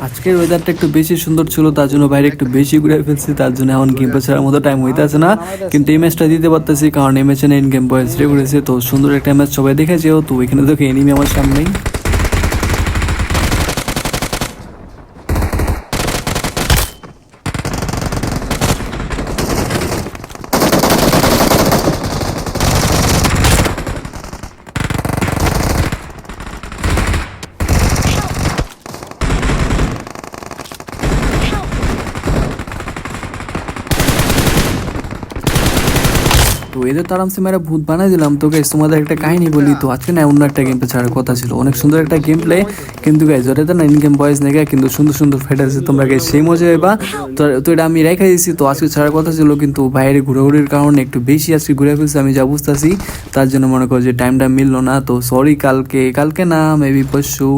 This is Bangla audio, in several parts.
আজকের ওয়েদারটা একটু বেশি সুন্দর ছিল, তার জন্য বাইরে একটু বেশি ঘুরে ফেলছি, তার জন্য এখন গেম প্লে ছাড়ার মতো টাইম হইতেছে না। কিন্তু এই ম্যাচটা দিতে পারতেছি কারণ এই ম্যাচে ইন গেম বয়েস রে করেছে, তো সুন্দর একটা ম্যাচ সবাই দেখেছেও। তো এখানে দেখে এনিমি আমার সামনেই। তো এদের তো আরামসে মেরা ভূত বানাই দিলাম। তো গাইস তোমাদের একটা কাহিনী বলি, তো আজকে না অন্য একটা গেম প্লে ছাড়ার কথা ছিল, অনেক সুন্দর একটা গেম প্লে, কিন্তু গাইস ওটা না ইন গেম বয়েস নেই, কিন্তু সুন্দর সুন্দর ফাইটার আছে, তোমরা গাইস সেই মজা পাইবা। তো এটা আমি রেখে দিয়েছি, তো আজকে ছাড়ার কথা ছিল, কিন্তু বাইরে ঘোরাঘুরির কারণে একটু বেশি আজকে ঘুরে ফেলছি আমি যা বুঝতেছি, তার জন্য মনে করো যে টাইমটা মিললো না। তো সরি, কালকে কালকে না মেবি পরশু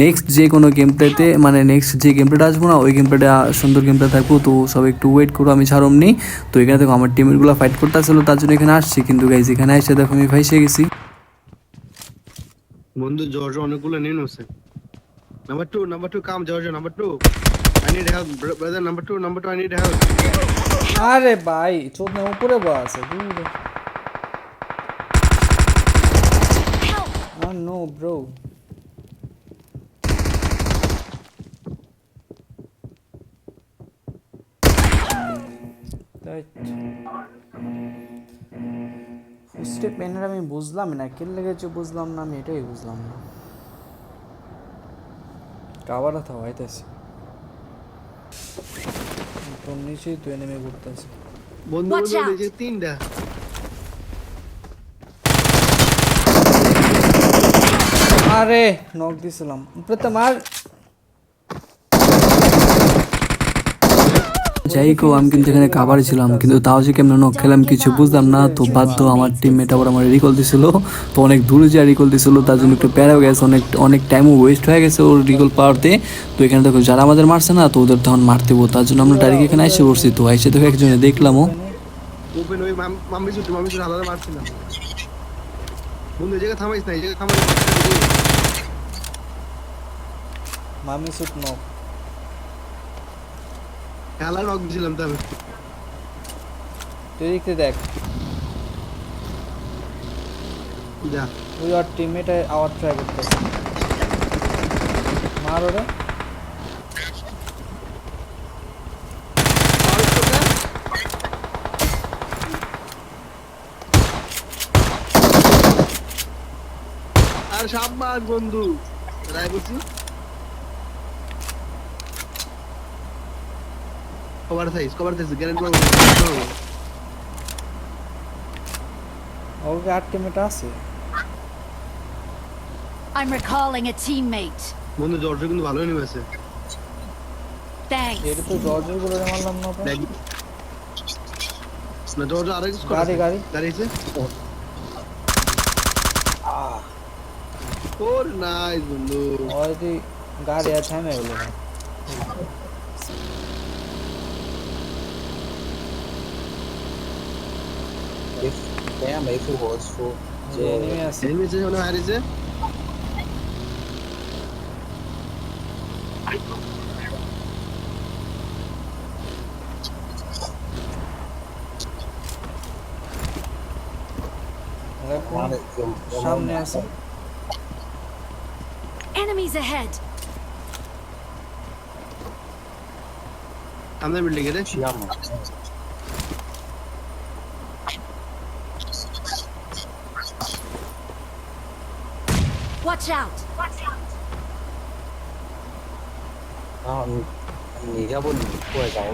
নেক্সট যে কোনো গেম প্লেতে, মানে নেক্সট যে গেম প্লেটা আসবো না ওই গেম প্লেটা সুন্দর গেম প্লে থাকবো। তো সব একটু ওয়েট করো, আমি ছাড়মনি। তো এখানে দেখো আমার টিমেরগুলো ফাইট করতে আসলো, তার জন্য এখানে আসছি, কিন্তু গাইজ এখানে এসে দেখো আমি ফাইসে গেছি। বন্ধু জর্জ অনেকগুলো নিন হচ্ছে। Number two come George number 2 I need help brother number two I need help. আরে ভাই চোদ না উপরে বয়া আছে দূরে। নো ব্রো, ফুস্টেপ পেনের আমি বুঝলাম না, কেন লেগেছে বুঝলাম না, আমি এটাই বুঝলাম না। কাবারা থা হইতাছে তোর নিচেই তো এনেমে ঘুরতেছে। বন্ধু Watch বন্ধু out! এই যে তিনটা আরে নক দিছিলাম প্রথম আর যাই কো আমি কিন্তু এখানে কাভারে ছিলাম, কিন্তু তাও যে কেমন নক খেলাম কিছু বুঝলাম না। তো বাধ্য আমার টিমমেট আবার আমার রিকল দিছিল, তো অনেক দূরে যা রিকল দিছিল, তার জন্য একটু প্যারা হয়ে গেছে, অনেক অনেক টাইমও ওয়েস্ট হয়ে গেছে ওর রিকল পাওয়াতে। তো এখানে দেখো যারা আমাদের মারছে না, তো ওদের তখন মারতে হবো, তার জন্য আমরা ডাইরেক্ট এখানে এসে পড়ছি। তো এসে দেখো একজনে দেখলামও। ওপেন ওই মাম্মি সুট হাজারে মারছিলাম। বন্ধু এই জায়গায় থামাইস না, এই জায়গায় থামাইস। মামি সুট নক। খেলা নক দিছিলাম তো আমি। তুই দেখতে দেখ যা ওই আর টিমমেট আওয়ার ট্রাই করতেছে, মার ওরে। আর সাবধান বন্ধু রাই বলছি। কভার থাইস গ্যারেন্টি পাবো। ওকে আর টিমমেট আছে। I'm recalling a teammate. বন্ধু জর্জ কিন্তু ভালোই নেমেছে। Thanks. এটা তো জর্জের গুলো মারলাম না ওকে। না জর্জ আরেক স্কোর গাড়ি গাড়ি গাড়ি আছে। ওর নাইস বন্ধু। অলরেডি গাড়ি আর থামে গেল। If damn if it was for যে এনিমি আছে এনিমি মনে হারিছে। দেখো wanted them সামনে আছে। Enemies ahead. সামনে বিল্ডিং এ রে। Shiyama. Watch out. Ni gabo ni ko যাও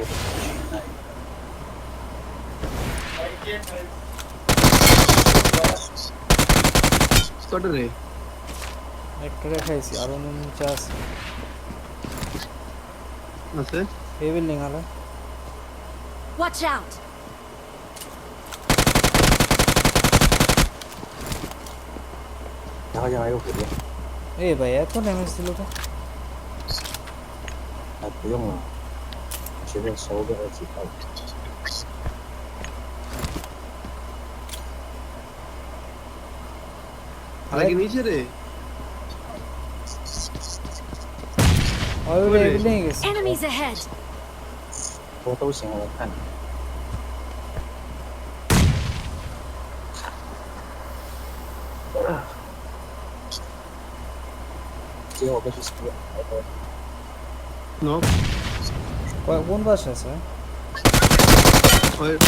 স্কোয়াড রে। একটা খাইছি আর অন্য নিচে আছে আছে এই বিল্ডিং আলা। Watch out. যাও ko dia. এই ভাই এত ড্যামেজ দিল তো।不用了，随便收个几块。আরে কি নিচে রে। ও ওই Where is? বিল্ডিং এ গেছে Enemies ahead! 我都行，我看你。结果我被去死了，No. কোন বাসা আছে Where?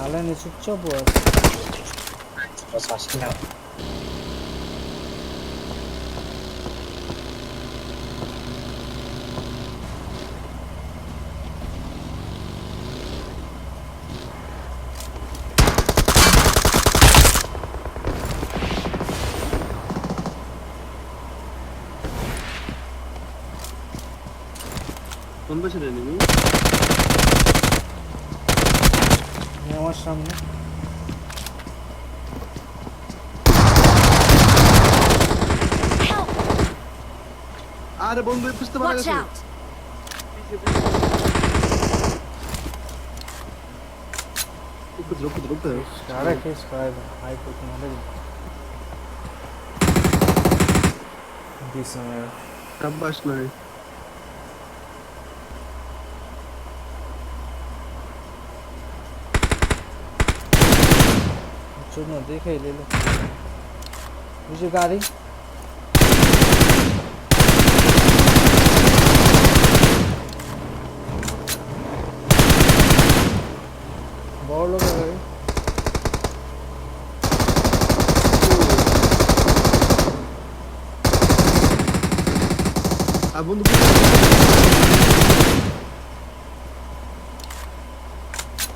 আলানি চুপচাপ বস 我操，现在 কোন বছর enemy? আমার সামনে Help! আরে বন্ধু বুঝতে পারা Watch গেছে। out! রুক। সারা কেস খাইবে হাই কোট মারে দিছে শাবাশ নাই। জন্য দেখাই লেলো বুঝে গাড়ি বড় লোক গাড়ি আর বন্ধু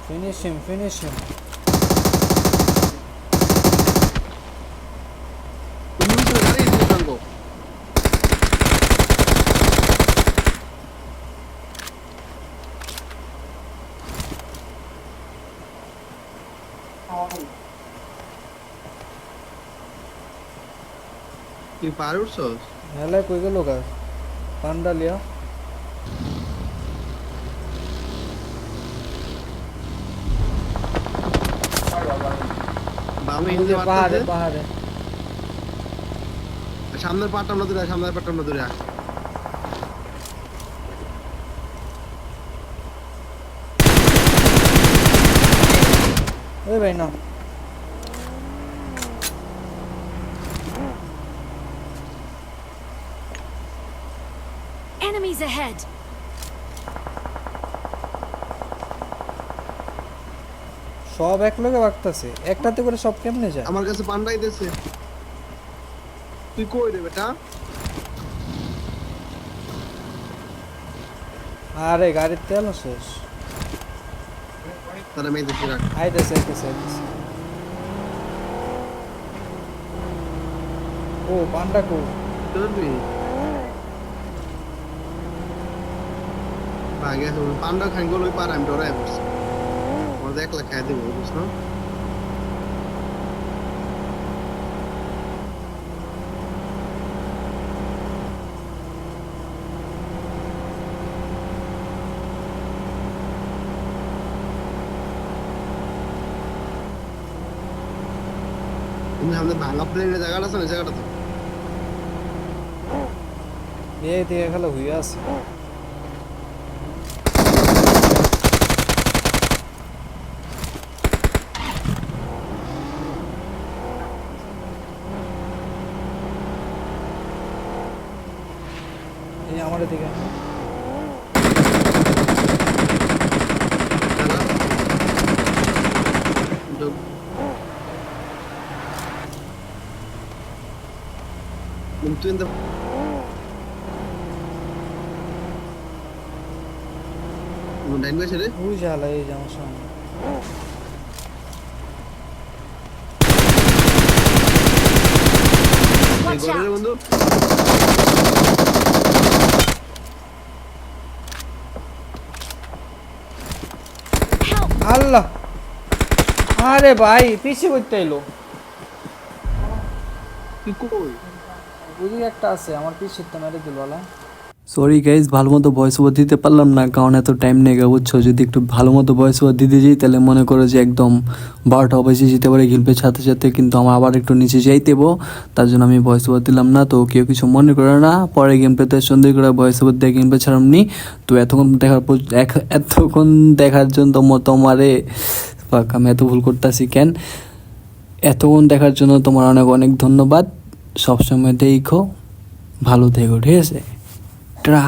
ফিনিশ হিম তুমি তো গাড়ি দিয়ে টাঙ্গো। কি পার উঠছস? হেলা কই গেল গা পান্ডা লিয়া বামে ওই হিন্দে যে পাহাড়ে মারতেছে। পাহাড়ে সামনের পাটটা আমরা ধরে সামনের পাটটা আমরা ধরে ওই ভাই না Enemies ahead! সব এক লগে বাগতাছে একটাতে করে সব কেমনে যায় আমার কাছে পান্ডাই দিতেছে। তুই কই রে বেটা? আরে গাড়ির তেল শেষ তারা মেয়ে দিতে রাখ। আইতেছে ও পান্ডা কো চলবি? ভাগে পান্ডা খাই গেল ওই পার আমি ডরাই পড়ছি। আমাদের একলা খাই দেবো বুঝছো? তুমি আমাদের ভাঙা প্লেনের জায়গাটা আছে না জায়গাটা তো এই দিকে খেলা হইয়া আছে এই আমার দিকে তুই এনতে ডাইন গেছে রে ওই জ্বালা এই যে আমার সামনে এই Watch ঘরে রে out! বন্ধু Help! আল্লাহ আরে ভাই পিছে করতে এলো তুই কই ওইদিকে একটা আছে আমার পিছে তো মেরে দিল আলা সরি গাইজ, ভালো মতো ভয়েস ওভার দিতে পারলাম না, কারণ এত টাইম নেই গা, বুঝছো। যদি একটু ভালো মতো ভয়েস ওভার দিতে যাই তাহলে মনে করো যে একদম 12টা অবশ্যই যেতে পারে গিলপের সাথে সাথে, কিন্তু আমার আবার একটু নিচে যাইতেবো, তার জন্য আমি ভয়েস ওভার দিলাম না। তো কেউ কিছু মনে করে না, পরে গেম প্লেতে সুন্দর করে ভয়েস ওভার দিয়ে গেম প্লে ছাড়ামনি। তো এতক্ষণ দেখার জন্য তোমারে আমি এত ভুল করতেছি কেন, এতক্ষণ দেখার জন্য তোমার অনেক অনেক ধন্যবাদ। সবসময় দেখো, ভালো থেকো, ঠিক আছে? ট্রা